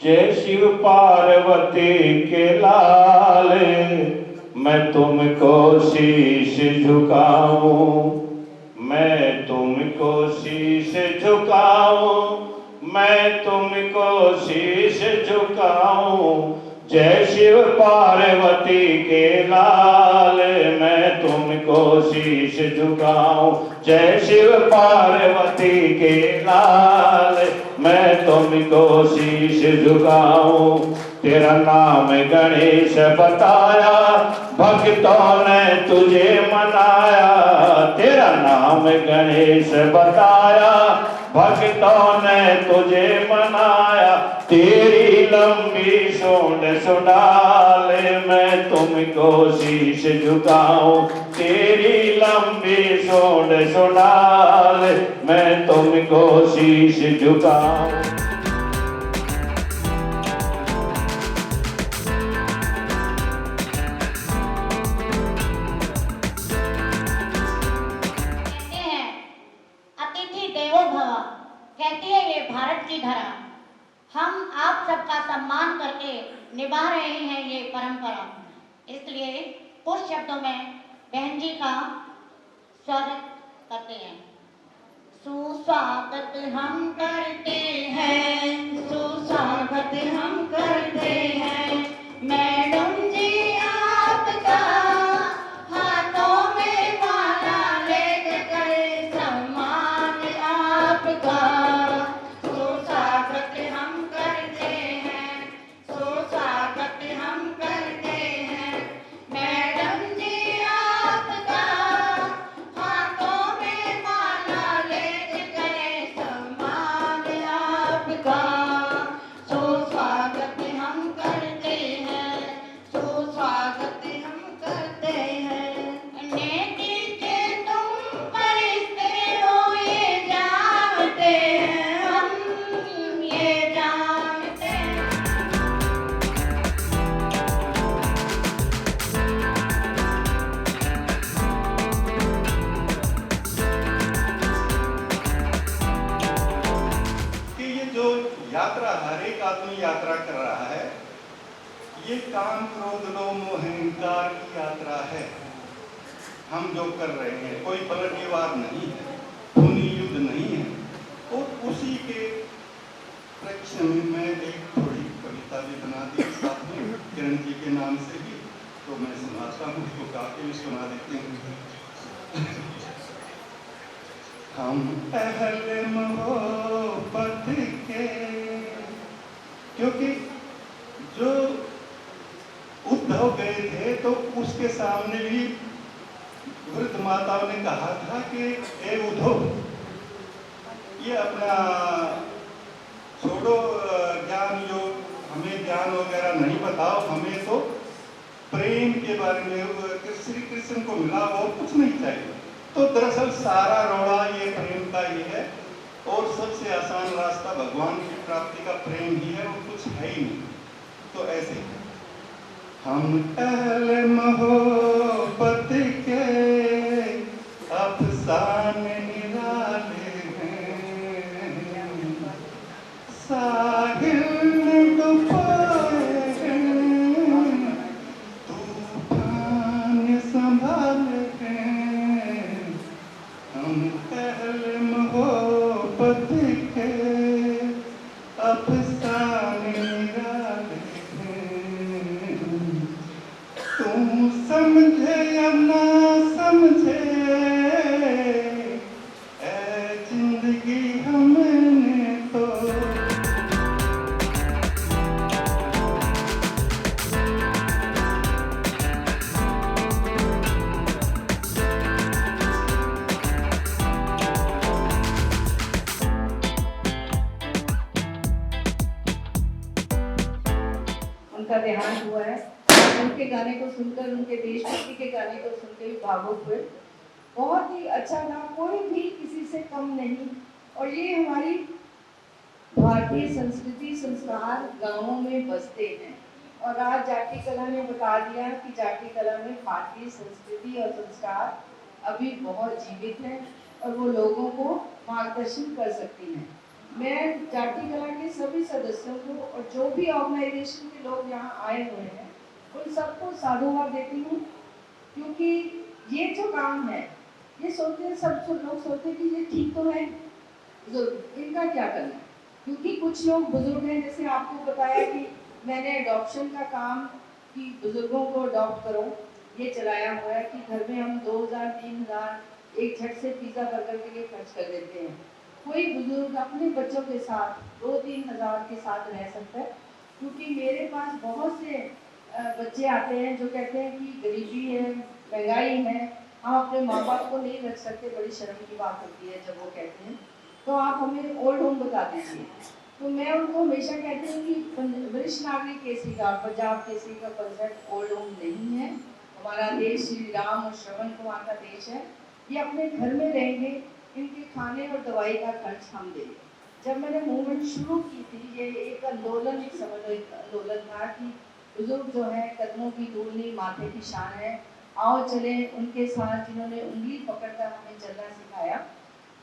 जय शिव पार्वती के लाल, मैं तुमको शीश झुकाऊं, मैं तुमको शीश झुकाऊं, मैं तुमको शीश झुकाऊं। जय शिव पार्वती के लाल, मैं तुमको शीश झुकाऊं। जय शिव पार्वती के लाल, मैं तुमको शीश झुकाऊं। तेरा नाम गणेश बताया, भक्तों ने तुझे मनाया। तेरा नाम गणेश बताया, भक्तों ने तुझे मनाया। तेरी लंबी सूंड सुडाल, मैं तुमको शीश झुकाऊं। तेरी लंबी सूंड सुडाल, मैं तुमको शीश झुकाऊं। अतिथि देवो भव, कहती है ये भारत की धरा। हम आप सबका सम्मान करके निभा रहे हैं ये परंपरा। इसलिए कुछ शब्दों में बहन जी का स्वागत करते हैं। सुस्वागत हम करते हैं, सुस्वागत हम करते हैं मैडम जी आपका। हाथों में माला लेकर सम्मान आपका। सुस्वागत हम करते हैं, सुस्वागत हम करते हैं मैडम जी आपका। हाथों में माला लेकर सम्मान आपका। सुस्वागत हम करते हैं, सुस्वागत हम करते हैं। नेकी के तुम फरिश्ते हो ये जानते हैं हम, ये जानते हैं। कि ये जो यात्रा हर एक आदमी यात्रा कर रहा है, ये काम क्रोध लोभ मोह अहंकार की यात्रा है। हम जो कर रहे हैं कोई बलनिवार नहीं है, खूनी युद्ध नहीं है। और उसी के लक्ष्य में मैं एक थोड़ी कविता भी बना दी साथ में किरण जी के नाम से ही, तो मैं सुनाता हूँ, उसको गा के भी सुना देते हैं। हम अहले मोहब्बत के, क्योंकि जो उद्धव गए थे तो उसके सामने भी वृद्ध माताओं ने कहा था कि ए उद्धव, ये अपना छोड़ो ज्ञान, जो हमें ज्ञान वगैरह नहीं बताओ, हमें तो प्रेम के बारे में श्री कृष्ण को मिला और कुछ नहीं चाहिए। तो दरअसल सारा रोड़ा ये प्रेम का ही है, और सबसे आसान रास्ता भगवान की प्राप्ति का प्रेम ही है, और कुछ है ही नहीं। तो ऐसे हम अहले मोहब्बत के अफसाने निराले हैं, साहिल डुबोए हैं, तूफान संभाले हैं। हम अहले मोहब्बत के अफसाने निराले हैं। तू समझे या ना समझे, ऐ जिंदगी हमने तो। उनका देहांत हुआ है। उनके गाने को सुनकर, उनके देशभक्ति के गाने को सुनकर भी भावुक हुए। बहुत ही अच्छा था, कोई भी किसी से कम नहीं। और ये हमारी भारतीय संस्कृति संस्कार गांवों में बसते हैं। और आज जाटी कला ने बता दिया कि जाटी कला में भारतीय संस्कृति और संस्कार अभी बहुत जीवित है और वो लोगों को मार्गदर्शन कर सकती हैं। मैं जाटी कला के सभी सदस्यों को और जो भी ऑर्गेनाइजेशन के लोग यहाँ आए हुए हैं उन सबको साधुवाद देती हूँ, क्योंकि ये जो काम है ये सोचते हैं लोग सोचते हैं कि ये ठीक तो है, बुजुर्ग इनका क्या करना है। क्योंकि कुछ लोग बुजुर्ग हैं, जैसे आपको बताया कि मैंने अडॉप्शन का काम कि बुजुर्गों को अडॉप्ट करो ये चलाया हुआ है कि घर में हम 2000-3000 एक झट से पिज़्ज़ा बर्गर के लिए खर्च कर देते हैं। कोई बुजुर्ग अपने बच्चों के साथ 2-3 हज़ार के साथ रह सकता है, क्योंकि मेरे पास बहुत से बच्चे आते हैं जो कहते हैं कि गरीबी है, महंगाई है, हम अपने माँ बाप को नहीं रख सकते, बड़ी शर्म की बात होती है जब वो कहते हैं, तो आप हमें ओल्ड होम बता दीजिए। तो मैं उनको हमेशा कहती हूँ कि वरिष्ठ नागरिक केसरी का, पंजाब केसरी का कंसेप्ट ओल्ड होम नहीं है। हमारा देश श्री राम और श्रवण कुमार का देश है, ये अपने घर में रहेंगे, इनके खाने और दवाई का खर्च हम देंगे। जब मैंने मूवमेंट शुरू की थी, ये एक आंदोलन, एक सामुदायिक आंदोलन था कि बुजुर्ग जो है कदमों की धूल नहीं माथे की शान है, आओ चले उनके साथ, जिन्होंने उंगली पकड़कर हमें चलना सिखाया।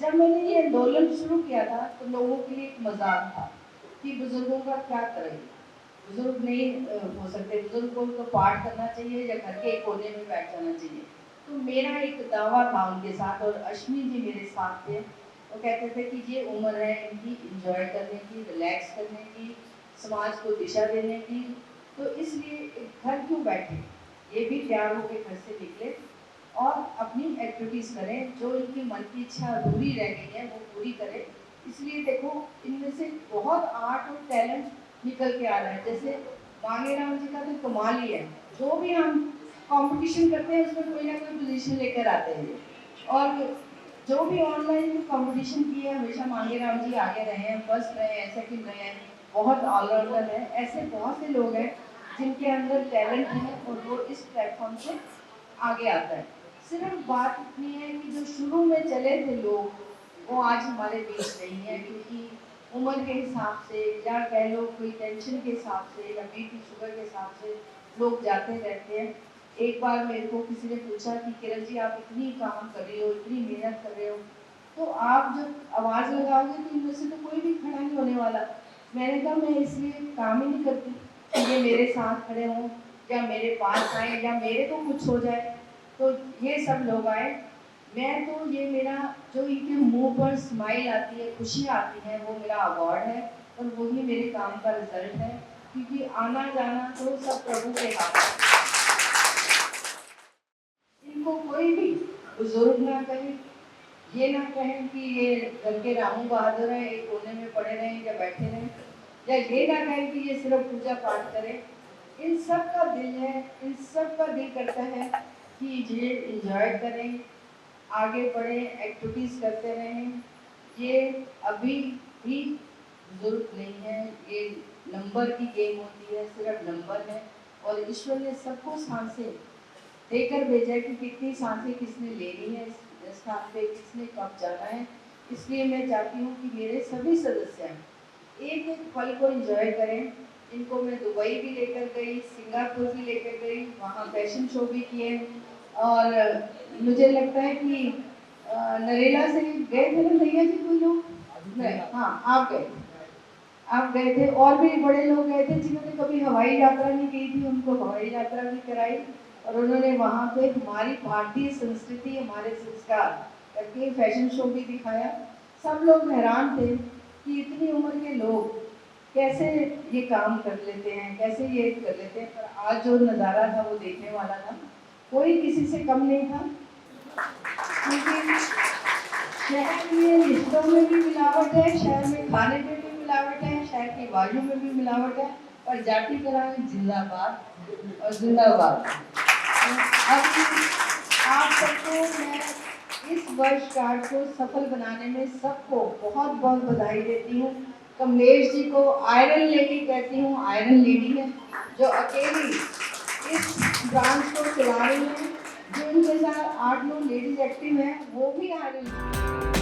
जब मैंने ये आंदोलन शुरू किया था तो लोगों के लिए एक मजाक था कि बुजुर्गों का क्या करेंगे, बुजुर्ग नहीं हो सकते, बुजुर्ग को तो पाठ करना चाहिए या घर के कोने में बैठ जाना चाहिए। तो मेरा एक दावा था उनके साथ, और अश्विनी जी मेरे साथ थे, वो कहते थे कि ये उम्र है इनकी एंजॉय करने की, रिलैक्स करने की, समाज को दिशा देने की, तो इसलिए घर क्यों बैठे, ये भी तैयार होकर घर से निकले और अपनी एक्टिविटीज़ करें, जो इनकी मन की इच्छा अधूरी रह गई है वो पूरी करें। इसलिए देखो इनमें से बहुत आर्ट और टैलेंट निकल के आ रहा है। जैसे मांगेराम जी का तो कमाल ही है, जो भी हम कंपटीशन करते हैं उसमें कोई ना कोई पोजीशन लेकर आते हैं, और जो भी ऑनलाइन कंपटीशन किए हमेशा मांगेराम जी आगे रहे हैं, फर्स्ट रहे हैं, सेकंड रहे हैं, बहुत ऑलराउंडर है। ऐसे बहुत से लोग हैं जिनके अंदर टैलेंट है और वो इस प्लेटफॉर्म से आगे आता है। सिर्फ बात इतनी है कि जो शुरू में चले थे लोग वो आज हमारे बीच नहीं है, क्योंकि उम्र के हिसाब से या कह लो कोई टेंशन के हिसाब से या बीपी शुगर के हिसाब से लोग जाते रहते हैं। एक बार मेरे को किसी ने पूछा कि किरण जी आप इतनी काम कर रही हो, इतनी मेहनत कर रहे हो, तो आप जब आवाज़ लगाओगे तो इनमें से तो कोई भी खड़ा नहीं होने वाला। मैंने कहा मैं इसलिए काम ही नहीं करती कि ये मेरे साथ खड़े हों या मेरे पास आए या मेरे को कुछ हो जाए, तो ये सब लोग आए। मैं तो ये मेरा जो इनके मुंह पर स्माइल आती है, खुशी आती है, वो मेरा अवार्ड है और वही मेरे काम का रिजल्ट है, क्योंकि आना जाना तो सब प्रभु के हाथ है। इनको कोई भी बुजुर्ग ना कहे, ये ना कहें कि ये घर के रामू बहादुर हैं, एक कोने में पड़े रहें या बैठे रहें, या ये ना कहें कि ये सिर्फ पूजा पाठ करें। इन सब का दिल है, इन सब का दिल करता है कि ये एंजॉय करें, आगे बढ़ें, एक्टिविटीज़ करते रहें। ये अभी भी बुजुर्ग नहीं है, ये नंबर की गेम होती है, सिर्फ नंबर है, और ईश्वर ने सबको सांसें देकर भेजा है कि कितनी सांसें किसने लेनी है, इस स्थान पे किसने कब जाना है। इसलिए मैं चाहती हूँ कि मेरे सभी सदस्य एक एक पल को एंजॉय करें। इनको मैं दुबई भी लेकर गई, सिंगापुर भी लेकर गई, वहाँ फैशन शो भी किए, और मुझे लगता है कि नरेला से गए थे ना भैया जी कोई लोग, हाँ आप गए थे, और भी बड़े लोग गए थे जिन्होंने कभी हवाई यात्रा नहीं की थी, उनको हवाई यात्रा भी कराई, और उन्होंने वहाँ पे हमारी भारतीय संस्कृति, हमारे संस्कार करके फैशन शो भी दिखाया। सब लोग हैरान थे कि इतनी उम्र के लोग कैसे ये काम कर लेते हैं, कैसे ये कर लेते हैं, पर आज जो नज़ारा था वो देखने वाला था, कोई किसी से कम नहीं था। क्योंकि शहर में रिश्तों में भी मिलावट है, शहर में खाने में भी मिलावट है, शहर की वायु में भी मिलावट है, पर जाति कला जिंदाबाद और जिंदाबाद। अब आप सबको मैं इस वर्षगांठ को सफल बनाने में सबको बहुत बहुत बधाई देती हूँ। कमलेश जी को आयरन लेडी कहती हूँ, आयरन लेडी है जो अकेली इस ब्रांच को चला रही है। जो इनके साथ 8 लोग लेडीज एक्टिव हैं वो भी आयरन